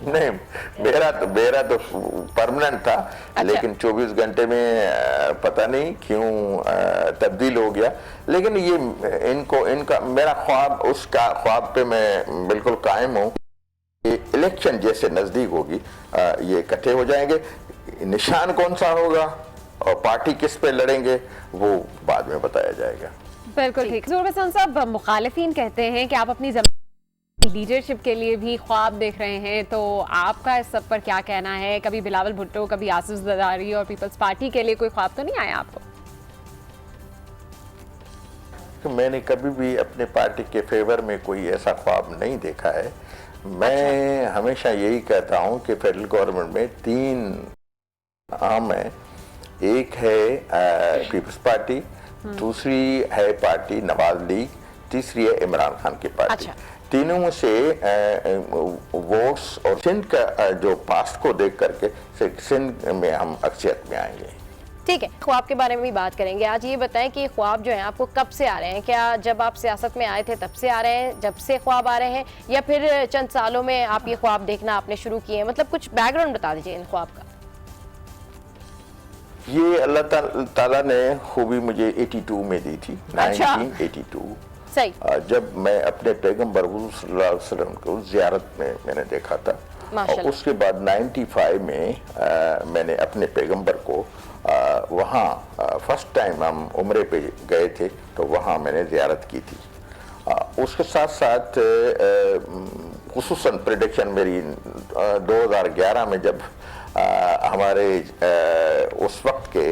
नहीं, मेरा तो परमानेंट था। अच्छा। लेकिन 24 घंटे में पता नहीं क्यों तब्दील हो गया, लेकिन ये इनका मेरा ख्वाब, उसका ख्वाब पे मैं बिल्कुल कायम हूँ। इलेक्शन जैसे नजदीक होगी ये इकट्ठे हो जाएंगे। निशान कौन सा होगा और पार्टी किस पे लड़ेंगे वो बाद में बताया जाएगा।
बिल्कुल ठीक। ज़ुहूर हसन साहब, मुखालिफिन कहते हैं कि आप अपनी लीडरशिप के लिए भी ख्वाब देख रहे हैं, तो आपका इस सब पर क्या कहना है? कभी बिलावल भुट्टो, कभी आसिफ जरदारी और पीपल्स पार्टी के लिए कोई ख्वाब तो नहीं आया आपको?
तो मैंने कभी भी अपने पार्टी के फेवर में कोई ऐसा ख्वाब नहीं देखा है। मैं हमेशा यही कहता हूं कि फेडरल गवर्नमेंट में 3 आम है। एक है पीपल्स पार्टी, दूसरी है पार्टी नवाज लीग, तीसरी है इमरान खान की पार्टी। तीनों में से वोट्स और सिंध का जो पास्ट को देख करके सिंध में हम अक्सरियत में आएंगे।
ठीक है, ख्वाब के बारे में भी बात करेंगे। आज ये बताएं कि ख्वाब जो हैं आपको कब से आ रहे हैं? क्या जब आप सियासत में आए थे तब से आ रहे हैं, जब से ख्वाब आ रहे हैं, या फिर चंद सालों में आप ये ख्वाब देखना आपने शुरू किए हैं? मतलब कुछ बैकग्राउंड बता दीजिए इन ख्वाब का।
ये अल्लाह ताला ने खूबी मुझे 82 में दी थी। 1982
सही।
जब मैं अपने पैगम्बर हुज़ूर सल्लल्लाहु अलैहि वसल्लम को ज़ियारत में मैंने देखा था, और उसके बाद 95 में मैंने अपने पैगम्बर को वहाँ फर्स्ट टाइम हम उम्रे पे गए थे, तो वहाँ मैंने ज़ियारत की थी। उसके साथ साथ खुसूसन प्रेडिक्शन मेरी 2011 में जब हमारे उस वक्त के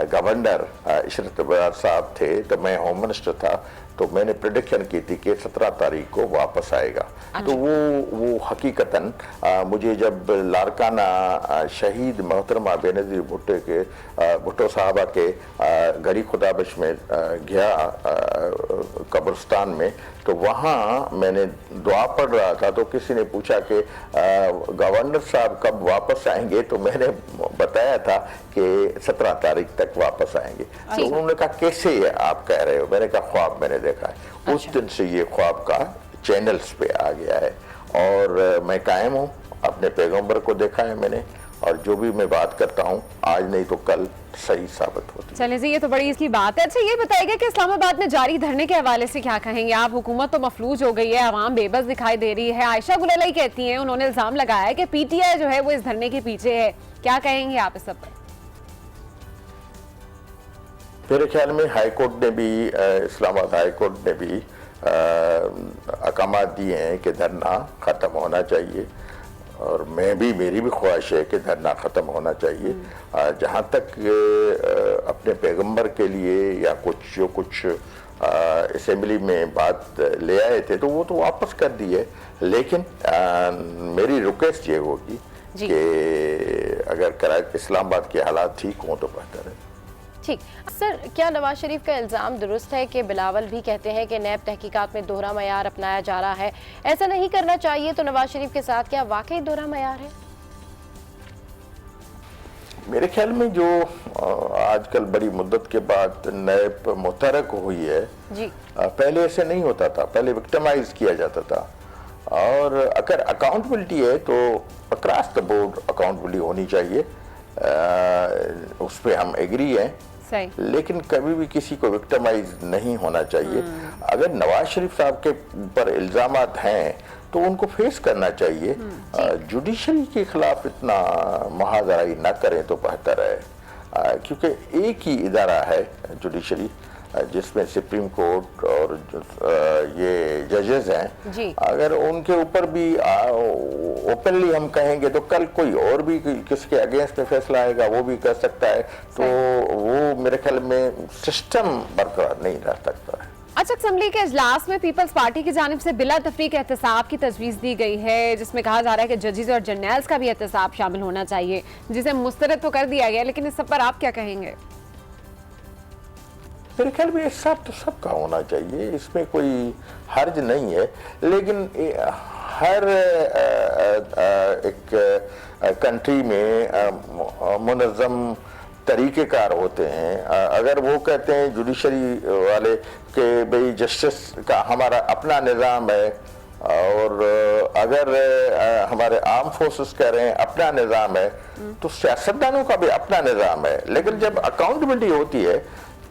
गवर्नर इशरत अब्बार साहब थे, तो मैं होम मिनिस्टर था, तो मैंने प्रेडिक्शन की थी कि 17 तारीख को वापस आएगा। तो वो हकीकतन मुझे जब लारकाना शहीद मोहतरमा बेनज़ीर भुट्टो साहबा के गरी खुदाबश में गया कब्रिस्तान में, तो वहाँ मैंने दुआ पढ़ रहा था, तो किसी ने पूछा कि गवर्नर साहब कब वापस आएंगे, तो मैंने बताया था कि 17 तारीख तक वापस आएंगे। तो उन्होंने कहा कैसे आप कह रहे हो? मैंने कहा ख्वाब मैंने देखा है। उस दिन से ये ख्वाब का चैनल्स पे आ गया है, और मैं कायम हूँ। अपने पैगम्बर को देखा है मैंने, और जो भी मैं बात करता हूँ आज नहीं तो कल सही साबित होती है।
चलिए जी, ये तो बड़ी इसकी बात है। अच्छा, ये बताइएगा कि इस्लामाबाद में जारी धरने के हवाले से क्या कहेंगे आप? हुकूमत तो मफलूज हो गई है, आवाम बेबस दिखाई दे रही है। आयशा गुल अलाई कहती हैं, उन्होंने इल्जाम लगाया है कि पीटीआई जो है वो इस धरने के पीछे है। क्या कहेंगे आप इस सब पर?
मेरे ख्याल में हाई कोर्ट ने भी, इस्लामाबाद हाई कोर्ट ने भी अहकामात दिए हैं कि धरना ख़त्म होना चाहिए, और मेरी भी ख्वाहिश है कि धरना ख़त्म होना चाहिए। जहाँ तक अपने पैगम्बर के लिए या कुछ असेंबली में बात ले आए थे, तो वो तो वापस कर दिए, लेकिन मेरी रिक्वेस्ट ये होगी कि अगर इस्लामाबाद के हालात ठीक हों तो बेहतर है।
ठीक सर, क्या नवाज शरीफ का इल्ज़ाम दुरुस्त है कि बिलावल भी कहते हैं कि नैब तहकीकात में दोहरा मयार अपनाया जा रहा है? ऐसा नहीं करना चाहिए, तो नवाज शरीफ के साथ क्या वाकई दोहरा मयार है?
मेरे ख्याल में जो आजकल बड़ी मुद्दत के बाद नैब मुतहरक हुई है जी, पहले ऐसे नहीं होता था। पहले विक्टिमाइज किया जाता था, और अगर अकाउंटेबिलिटी है तो अक्रॉस द बोर्ड अकाउंटेबिलिटी होनी चाहिए, उस पर हम एग्री हैं। लेकिन कभी भी किसी को विक्टिमाइज नहीं होना चाहिए। अगर नवाज शरीफ साहब के ऊपर इल्जामात हैं तो उनको फेस करना चाहिए। जुडिशरी के खिलाफ इतना मुहाजराई ना करें तो बेहतर है, क्योंकि एक ही इदारा है जुडिशरी, जिसमें सुप्रीम कोर्ट और ये जजेस हैं। अगर उनके ऊपर भी ओपनली हम कहेंगे तो कल कोई और भी किसके अगेंस्ट में फैसला आएगा वो भी कर सकता है, तो वो मेरे ख्याल में सिस्टम बरकरार नहीं रह सकता है।
अच्छा, असेंबली के इजलास में पीपल्स पार्टी की जानिब से बिला तफरीक एहतसाब की तजवीज़ दी गई है, जिसमें कहा जा रहा है कि जजेस और जर्नल्स का भी एहतसाब शामिल होना चाहिए, जिसे मुस्तरद तो कर दिया गया, लेकिन इस सब पर आप क्या कहेंगे?
मेरे ख्याल में सब तो सबका होना चाहिए, इसमें कोई हर्ज नहीं है, लेकिन हर एक कंट्री में मुनज़्ज़म तरीक़ेकार होते हैं। अगर वो कहते हैं जुडिशरी वाले कि भाई जस्टिस का हमारा अपना निज़ाम है, और अगर हमारे आर्म फोर्सेस कह रहे हैं अपना निज़ाम है, तो सियासतदानों का भी अपना निज़ाम है। लेकिन जब अकाउंटेबिलिटी होती है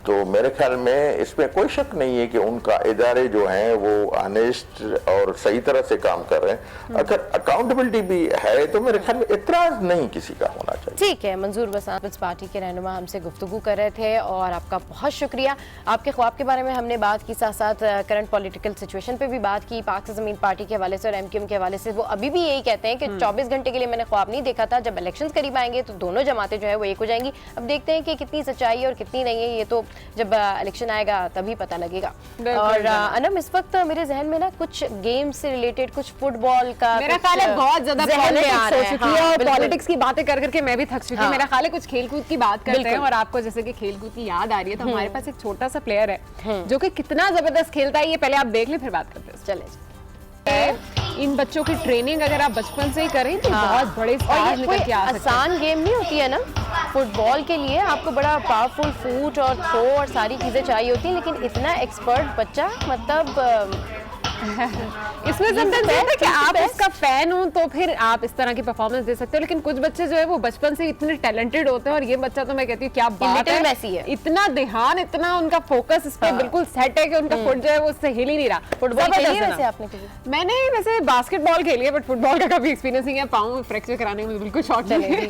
तो मेरे ख्याल में इसमें कोई शक नहीं है कि उनका इदारे जो हैं वो ऑनेस्ट और सही तरह से काम कर रहे हैं। अगर अकाउंटेबिलिटी भी है तो मेरे ख्याल में इतराज नहीं किसी का होना चाहिए।
ठीक है, मंजूर बसात पीपल्स पार्टी के रहनुमा हमसे गुफ्तगू कर रहे थे और आपका बहुत शुक्रिया। आपके ख्वाब के बारे में हमने बात की, साथ साथ करंट पॉलिटिकल सिचुएशन पे भी बात की, पाक से ज़मीन पार्टी के हवाले से और MQM के हवाले से। वो अभी भी यही कहते हैं कि 24 घंटे के लिए मैंने ख्वाब नहीं देखा था, जब इलेक्शन करीब आएंगे तो दोनों जमातें जो है वो एक हो जाएंगी। अब देखते हैं कि कितनी सच्चाई है और कितनी नहीं है, ये तो जब इलेक्शन आएगा तभी पता लगेगा। और अनम, इस वक्त मेरे जहन में ना कुछ गेम से रिलेटेड, कुछ फुटबॉल का,
मेरा ख्याल है बहुत ज्यादा पॉलिटिक्स हो चुकी है और पॉलिटिक्स की बातें कर करके मैं भी थक चुकी हूँ। मेरा ख्याल है कुछ खेलकूद की बात करते हैं और आपको जैसे कि खेलकूद की याद आ रही है तो हमारे पास एक छोटा सा प्लेयर है जो कि कितना जबरदस्त खेलता है, ये पहले आप देख लें फिर बात करते हैं।
चले
इन बच्चों की ट्रेनिंग अगर आप बचपन से ही करें तो बहुत बड़े स्टार निकल के आ सकते हैं।
आसान गेम नहीं होती है ना फुटबॉल के लिए, आपको बड़ा पावरफुल फुट और थ्रो और सारी चीजें चाहिए होती हैं, लेकिन इतना एक्सपर्ट बच्चा, मतलब
इसमें समटाइम्स होता है कि आप उसका फैन हो तो फिर आप इस तरह की परफॉर्मेंस दे सकते हो, लेकिन कुछ बच्चे जो है वो बचपन से इतने टैलेंटेड होते हैं और ये बच्चा तो मैं कहती हूँ क्या बात है,
मैसी है।
इतना ध्यान, इतना उनका फोकस इस पे बिल्कुल सेट है कि उनका फुट जो है वो उससे हिल ही नहीं रहा।
फुटबॉल खेली है वैसे आपने कभी?
मैंने वैसे बास्केटबॉल खेली है बट फुटबॉल का कभी एक्सपीरियंस नहीं है, पाँव में फ्रैक्चर कराने में बिल्कुल शॉर्ट
चलेगी।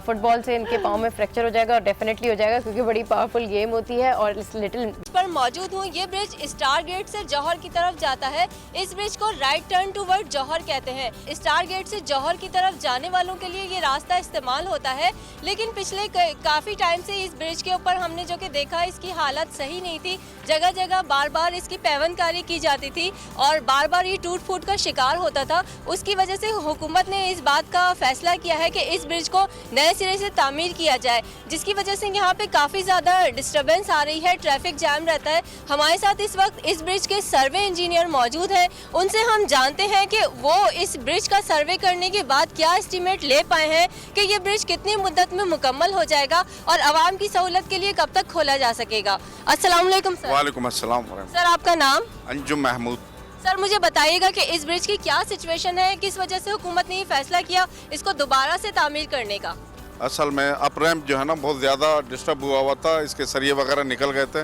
फुटबॉल से इनके पाँव में फ्रैक्चर हो जाएगा और डेफिनेटली हो जाएगा क्योंकि बड़ी पावरफुल गेम होती है। और इस लिटिल
पर मौजूद हूँ, ये ब्रिज स्टार गेट से जौहर की तरफ जाता है। इस ब्रिज को राइट टर्न टूवर्ड जौहर कहते हैं। स्टार गेट से जौहर की तरफ जाने वालों के लिए ये रास्ता इस्तेमाल होता है, लेकिन पिछले काफी टाइम से इस ब्रिज के ऊपर हमने जो कि देखा इसकी हालत सही नहीं थी। जगह जगह बार बार इसकी पैवनकारी की जाती थी और बार बार ये टूट फूट का शिकार होता था। उसकी वजह से हुकूमत ने इस बात का फैसला किया है कि इस ब्रिज को नए सिरे से तामीर किया जाए, जिसकी वजह से यहाँ पे काफी ज्यादा डिस्टर्बेंस आ रही है, ट्रैफिक जैम रहता है। हमारे साथ इस वक्त इस ब्रिज के सर्वे इंजीनियर मौजूद हैं, उनसे हम जानते हैं कि वो इस ब्रिज का सर्वे करने के बाद क्या एस्टीमेट ले पाए हैं कि ये ब्रिज कितनी मुद्दत में मुकम्मल हो जाएगा और आवाम की सहूलत के लिए कब तक खोला जा सकेगा। अस्सलाम वालेकुम सर।
वालेकुम अस्सलाम।
सर आपका नाम?
अंजुम महमूद।
सर मुझे बताइएगा कि इस ब्रिज की क्या सिचुएशन है, किस वजह से हुकूमत ने ये फैसला किया इसको दोबारा से तामीर करने का?
असल में अप रैम्प जो है ना बहुत ज़्यादा डिस्टर्ब हुआ था, इसके सरिये वगैरह निकल गए थे,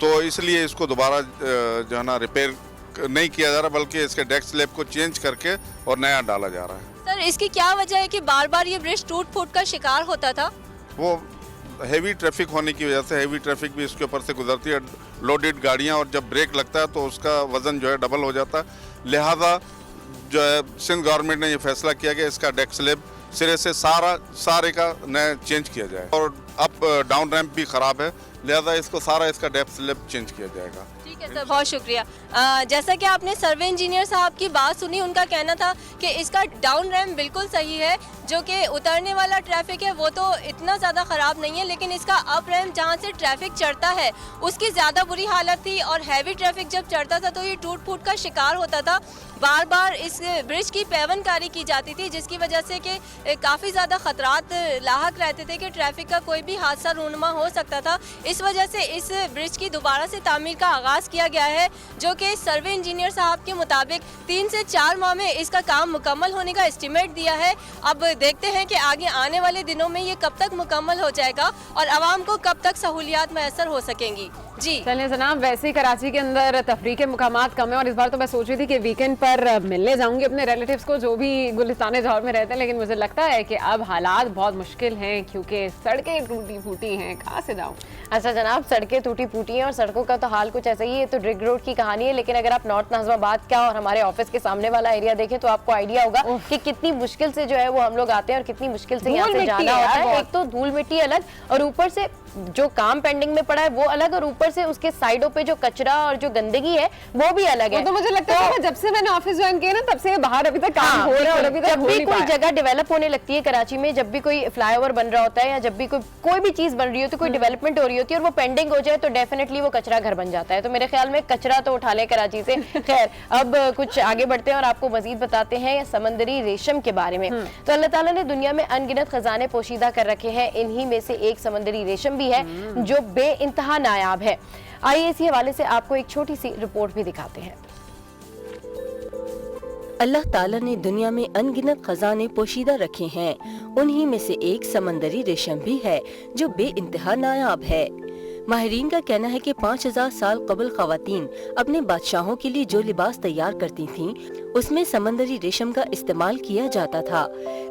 तो इसलिए इसको दोबारा जो है ना रिपेयर नहीं किया जा रहा, बल्कि इसके डेक स्लैब को चेंज करके और नया डाला जा रहा है।
सर इसकी क्या वजह है कि बार बार ये ब्रिज टूट फूट का शिकार होता था?
वो हेवी ट्रैफिक होने की वजह से, हेवी ट्रैफिक भी इसके ऊपर से गुजरती है, लोडेड गाड़ियाँ, और जब ब्रेक लगता है तो उसका वजन जो है डबल हो जाता है। लिहाजा जो है सिंध गवर्नमेंट ने ये फैसला किया कि इसका डेक स्लैब सिरे से सारे का नया चेंज किया जाए, और अप डाउन रैम्प भी ख़राब है, लिहाजा इसको सारा इसका डेक स्लैब चेंज किया जाएगा।
ठीक है सर, बहुत शुक्रिया। जैसा कि आपने सर्वे इंजीनियर साहब की बात सुनी, उनका कहना था कि इसका डाउन रैम्प बिल्कुल सही है, जो कि उतरने वाला ट्रैफिक है वो तो इतना ज़्यादा ख़राब नहीं है, लेकिन इसका अप रैम्प जहाँ से ट्रैफिक चढ़ता है उसकी ज़्यादा बुरी हालत थी, और हैवी ट्रैफिक जब चढ़ता था तो ये टूट फूट का शिकार होता था। बार बार इस ब्रिज की पैवनकारी की जाती थी, जिसकी वजह से कि काफ़ी ज़्यादा ख़तरात लाहक रहते थे कि ट्रैफिक का कोई भी हादसा रूनुमा हो सकता था। इस वजह से इस ब्रिज की दोबारा से तामीर का आगाज़ किया गया है, जो कि सर्वे इंजीनियर साहब के मुताबिक 3 से 4 माह में इसका काम मुकम्मल होने का एस्टीमेट दिया है। अब देखते हैं कि आगे आने वाले दिनों में ये कब तक मुकम्मल हो जाएगा और आवाम को कब तक सहूलियात मैसर हो सकेंगी। जी
चलिए जनाब, वैसे ही कराची के अंदर तफरीह के मुकामात कम है और इस बार तो मैं सोच रही थी कि वीकेंड पर मिलने जाऊंगी अपने रिलेटिव्स को जो भी गुलिस्तान जौहर में रहते हैं, लेकिन मुझे लगता है कि अब हालात बहुत मुश्किल हैं क्योंकि सड़कें टूटी फूटी हैं, कहाँ से जाऊँ।
अच्छा जनाब, सड़कें टूटी फूटी हैं और सड़कों का तो हाल कुछ ऐसा ही है, तो ड्रिग रोड की कहानी है, लेकिन अगर आप नॉर्थ नाज़िमाबाद का और हमारे ऑफिस के सामने वाला एरिया देखें तो आपको आइडिया होगा कि कितनी मुश्किल से जो है वो हम लोग आते हैं और कितनी मुश्किल से यहाँ से जाना होता है। एक तो धूल मिट्टी अलग, और ऊपर से जो काम पेंडिंग में पड़ा है वो अलग, और ऊपर से उसके साइडों पे जो कचरा और जो गंदगी है वो भी अलग है।
तो मुझे लगता है कि जब से मैंने ऑफिस ज्वाइन किया ना तब से बाहर अभी तक काम हो रहा है, और अभी तक
जब भी कोई जगह डेवलप होने लगती है कराची में, जब भी कोई फ्लाईओवर बन रहा होता है या जब भी कोई भी चीज बन रही होती है, कोई डेवलपमेंट हो रही होती है और वो पेंडिंग हो जाए तो डेफिनेटली वो कचरा घर बन जाता है। तो मेरे ख्याल में कचरा तो उठा ले कराची से। खैर, अब कुछ आगे बढ़ते हैं और आपको मजीद बताते हैं समंदरी रेशम के बारे में। तो अल्लाह ताला ने दुनिया में अनगिनत खजाने पोशीदा कर रखे हैं, इन्हीं में से एक समंदरी रेशम भी है जो बेइंतहा नायाब है। आइए इसी हवाले से आपको एक छोटी सी रिपोर्ट भी दिखाते हैं।
अल्लाह ताला ने दुनिया में अनगिनत खजाने पोशीदा रखे हैं। उन्हीं में से एक समंदरी रेशम भी है जो बेइंतहा नायाब है। माहिरीन का कहना है कि 5000 साल कबल ख़वातीन अपने बादशाहों के लिए जो लिबास तैयार करती थीं, उसमें समंदरी रेशम का इस्तेमाल किया जाता था।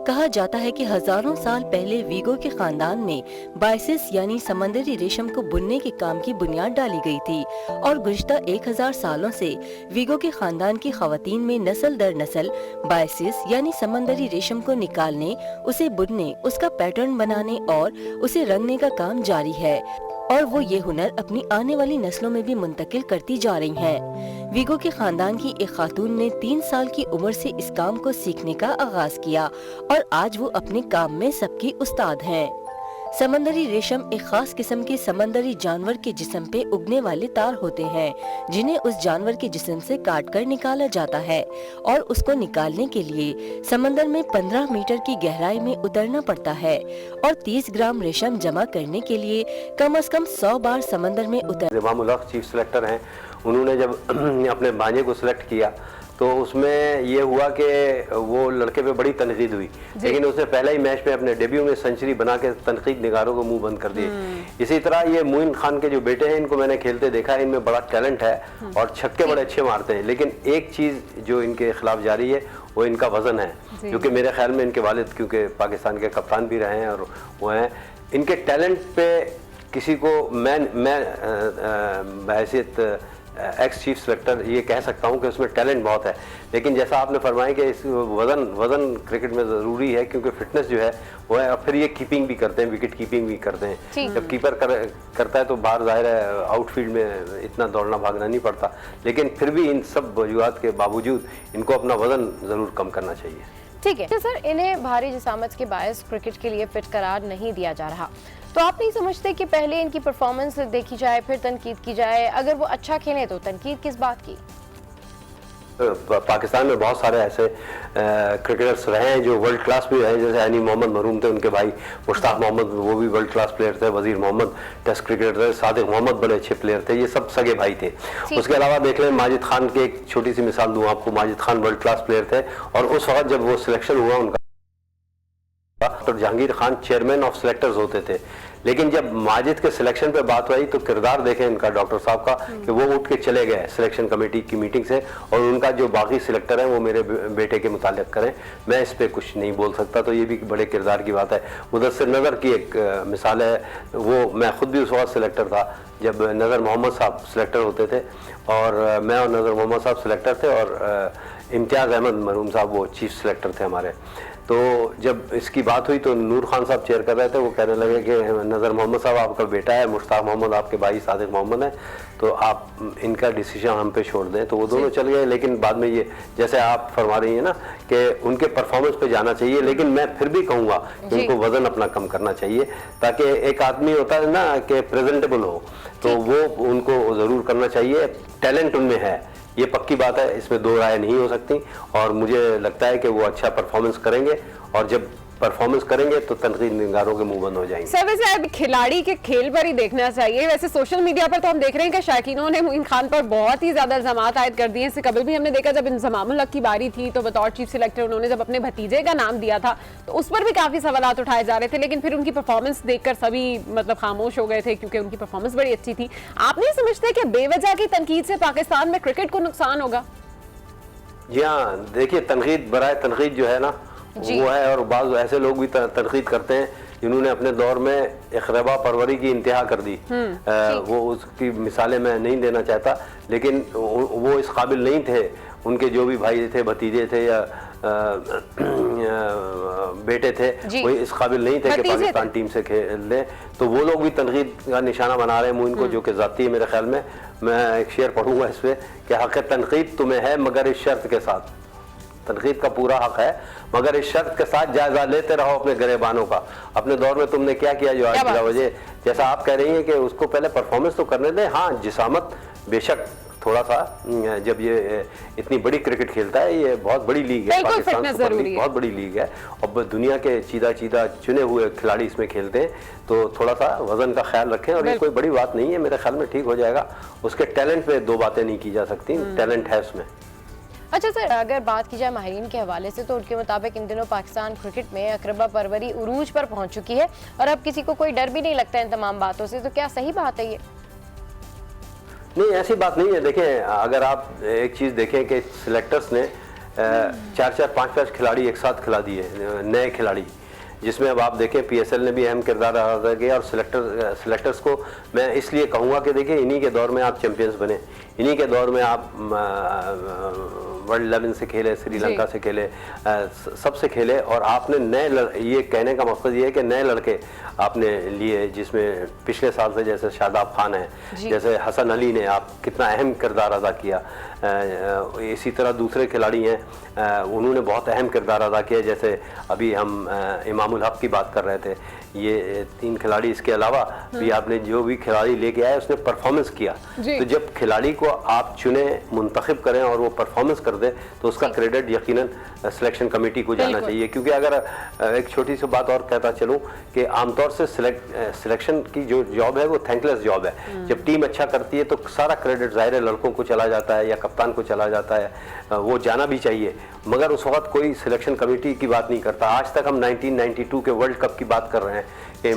कहा जाता है कि हजारों साल पहले वीगो के खानदान में बाइसिस यानी समंदरी रेशम को बुनने के काम की बुनियाद डाली गई थी और गुज़िश्ता 1000 सालों से वीगो के खानदान की ख़वातीन में नस्ल दर नस्ल बाइसिस यानी समंदरी रेशम को निकालने, उसे बुनने, उसका पैटर्न बनाने और उसे रंगने का काम जारी है और वो ये हुनर अपनी आने वाली नस्लों में भी मुंतकिल करती जा रही हैं। वीगो के खानदान की एक खातून ने 3 साल की उम्र से इस काम को सीखने का आगाज किया और आज वो अपने काम में सबकी उस्ताद हैं। समंदरी रेशम एक खास किस्म के समंदरी जानवर के जिस्म पे उगने वाले तार होते हैं जिन्हें उस जानवर के जिस्म से काट कर निकाला जाता है और उसको निकालने के लिए समंदर में 15 मीटर की गहराई में उतरना पड़ता है और 30 ग्राम रेशम जमा करने के लिए कम से कम 100 बार समंदर में उतर।
इमामुल हक चीफ सेलेक्टर हैं, उन्होंने जब अपने भांजे को सिलेक्ट किया तो उसमें ये हुआ कि वो लड़के पे बड़ी तनकीद हुई, लेकिन उसने पहले ही मैच में अपने डेब्यू में सेंचुरी बना के तनकीद निगारों को मुंह बंद कर दिए। इसी तरह ये मोइन खान के जो बेटे हैं, इनको मैंने खेलते देखा है, इनमें बड़ा टैलेंट है और छक्के बड़े अच्छे मारते हैं, लेकिन एक चीज़ जो इनके खिलाफ जारी है वो इनका वज़न है, क्योंकि मेरे ख्याल में इनके वालिद क्योंकि पाकिस्तान के कप्तान भी रहे हैं और वो हैं, इनके टैलेंट पे किसी को मैं बहैसियत एक्स चीफ सेलेक्टर ये कह सकता हूँ कि उसमें टैलेंट बहुत है, लेकिन जैसा आपने फरमाया कि इस वज़न क्रिकेट में ज़रूरी है क्योंकि फिटनेस जो है वो है। फिर ये कीपिंग भी करते हैं, विकेट कीपिंग भी करते हैं। जब कीपर करता है तो बाहर ज़ाहिर है आउटफील्ड में इतना दौड़ना भागना नहीं पड़ता, लेकिन फिर भी इन सब वजूहात के बावजूद इनको अपना वज़न ज़रूर कम करना चाहिए।
ठीक है सर, इन्हें भारी जिसामत के बायस क्रिकेट के लिए फिट करार नहीं दिया जा रहा, तो आप नहीं समझते कि पहले इनकी परफॉर्मेंस देखी जाए फिर तनकीद की जाए? अगर वो अच्छा खेलें तो तनकीद किस बात की?
पाकिस्तान में बहुत सारे ऐसे क्रिकेटर्स रहे हैं जो वर्ल्ड क्लास भी रहे, जैसे अनी मोहम्मद मरूम थे, उनके भाई मुश्ताक मोहम्मद वो भी वर्ल्ड क्लास प्लेयर थे, वजीर मोहम्मद टेस्ट क्रिकेटर थे, सादिक मोहम्मद बड़े अच्छे प्लेयर थे, ये सब सगे भाई थे। उसके अलावा देख लें माजिद खान की एक छोटी सी मिसाल दूँ आपको, Majid Khan world class player थे और उस वक्त जब वो सिलेक्शन हुआ उनका तो Jahangir Khan chairman of selectors होते थे, लेकिन जब माजिद के सिलेक्शन पे बात आई तो किरदार देखें इनका डॉक्टर साहब का कि वो उठ के चले गए सिलेक्शन कमेटी की मीटिंग से और उनका जो बाकी सिलेक्टर हैं वो मेरे बेटे के मुताल्लिक करें, मैं इस पर कुछ नहीं बोल सकता। तो ये भी बड़े किरदार की बात है। मुदस्सिर नज़र की एक मिसाल है, वो मैं खुद भी उस वक्त सिलेक्टर था जब नज़र मोहम्मद साहब सिलेक्टर होते थे और मैं और नज़र मोहम्मद साहब सिलेक्टर थे और इम्तियाज़ अहमद मरूम साहब वो चीफ सिलेक्टर थे हमारे। तो जब इसकी बात हुई तो नूर खान साहब चेयर कर रहे थे, वो कहने लगे कि नज़र मोहम्मद साहब आपका बेटा है, मुश्ताक मोहम्मद आपके भाई सादिक मोहम्मद है, तो आप इनका डिसीजन हम पे छोड़ दें। तो वो दोनों चल गए, लेकिन बाद में ये जैसे आप फरमा रही हैं ना कि उनके परफॉर्मेंस पे जाना चाहिए, लेकिन मैं फिर भी कहूँगा कि उनको वज़न अपना कम करना चाहिए ताकि एक आदमी होता है ना कि प्रेजेंटेबल हो, तो वो उनको ज़रूर करना चाहिए। टैलेंट उनमें है, ये पक्की बात है, इसमें दो राय नहीं हो सकती और मुझे लगता है कि वो अच्छा परफॉर्मेंस करेंगे और जब परफॉर्मेंस करेंगे तो तनकीद निगारों के मुंह बंद हो जाएंगे।
सर वैसे अब खिलाड़ी के खेल पर ही देखना चाहिए। वैसे सोशल मीडिया पर तो हम देख रहे हैं कि शायकीनों ने मोइन खान पर बहुत ही ज्यादा इल्जामात आयद कर दिए। इससे कबल भी हमने देखा जब इंजमामुल हक की बारी थी तो बतौर चीफ सिलेक्टर उन्होंने जब अपने भतीजे का नाम दिया था तो उस पर भी काफी सवालात उठाए जा रहे थे, लेकिन फिर उनकी परफॉर्मेंस देखकर सभी मतलब खामोश हो गए थे क्योंकि उनकी परफॉर्मेंस बड़ी अच्छी थी। आप नहीं समझते कि बेवजह की तनकीद से पाकिस्तान में क्रिकेट को नुकसान होगा?
जी हाँ, देखिए तनकीद बराए तनकीद जो है ना वो है, और बाज़ ऐसे लोग भी तनकीद करते हैं जिन्होंने अपने दौर में इक़राबा परवरी की इंतहा कर दी। वो उसकी मिसालें मैं नहीं देना चाहता, लेकिन वो इस काबिल नहीं थे, उनके जो भी भाई थे, भतीजे थे या बेटे थे, वो इस काबिल नहीं थे कि पाकिस्तान टीम से खेल लें, तो वो लोग भी तनकीद का निशाना बना रहे हैं मोइन को, जो कि ज़ाती है मेरे ख्याल में। मैं एक शेर पढ़ूंगा इस पर कि हक़ तनकीद तुम्हें है मगर इस शर्त के साथ, तनकीद का पूरा हक है मगर इस शर्त के साथ जायजा लेते रहो अपने गरेबानों का। अपने दौर में तुमने क्या किया जो आज की वजह, जैसा आप कह रही हैं कि उसको पहले परफॉर्मेंस तो करने दें। हाँ, जिसामत बेशक थोड़ा सा, जब ये इतनी बड़ी क्रिकेट खेलता है, ये बहुत बड़ी लीग है, पाकिस्तान सुपर लीग बहुत बड़ी लीग है और दुनिया के चीदा चुने हुए खिलाड़ी इसमें खेलते हैं, तो थोड़ा सा वजन का ख्याल रखें। और ये कोई बड़ी बात नहीं है, मेरे ख्याल में ठीक हो जाएगा। उसके टैलेंट पे दो बातें नहीं की जा सकती, टैलेंट है उसमें।
अच्छा सर, अगर बात की जाए माहिरीन के हवाले से तो उनके मुताबिक इन दिनों पाकिस्तान क्रिकेट में अकरबा परवरी उरूज पर पहुंच चुकी है और अब किसी को कोई डर भी नहीं लगता इन तमाम बातों से, तो क्या सही बात है ये?
नहीं, ऐसी बात नहीं है। देखें, अगर आप एक चीज़ देखें कि सिलेक्टर्स ने 4-4, 5-5 खिलाड़ी एक साथ खिला दिए, नए खिलाड़ी, जिसमें अब आप देखें PSL ने भी अहम किरदार अदा किया और सिलेक्टर्स को मैं इसलिए कहूँगा कि देखिए, इन्हीं के दौर में आप चैंपियंस बने, इन्हीं के दौर में आप वर्ल्ड 11 से खेले, श्रीलंका से खेले, सबसे खेले, और आपने ये कहने का मकसद ये है कि नए लड़के आपने लिए, जिसमें पिछले साल से जैसे शादाब खान है, जैसे हसन अली ने आप कितना अहम किरदार अदा किया, इसी तरह दूसरे खिलाड़ी हैं, उन्होंने बहुत अहम किरदार अदा किया, जैसे अभी हम इमामुल हक की बात कर रहे थे, ये 3 खिलाड़ी, इसके अलावा भी आपने जो भी खिलाड़ी लेके आए उसने परफॉर्मेंस किया। तो जब खिलाड़ी को आप चुने, मुंतखब करें और वो परफॉर्मेंस कर दे, तो उसका क्रेडिट यकीनन सिलेक्शन कमेटी को जाना चाहिए। क्योंकि अगर एक छोटी सी बात और कहता चलूँ कि आमतौर से सिलेक्शन की जो जॉब है वो थैंकलेस जॉब है। जब टीम अच्छा करती है तो सारा क्रेडिट ज़ाहिर है लड़कों को चला जाता है या कप्तान को चला जाता है, वो जाना भी चाहिए, मगर उस वक्त कोई सिलेक्शन कमेटी की बात नहीं करता। आज तक हम 1992 के वर्ल्ड कप की बात कर रहे हैं कि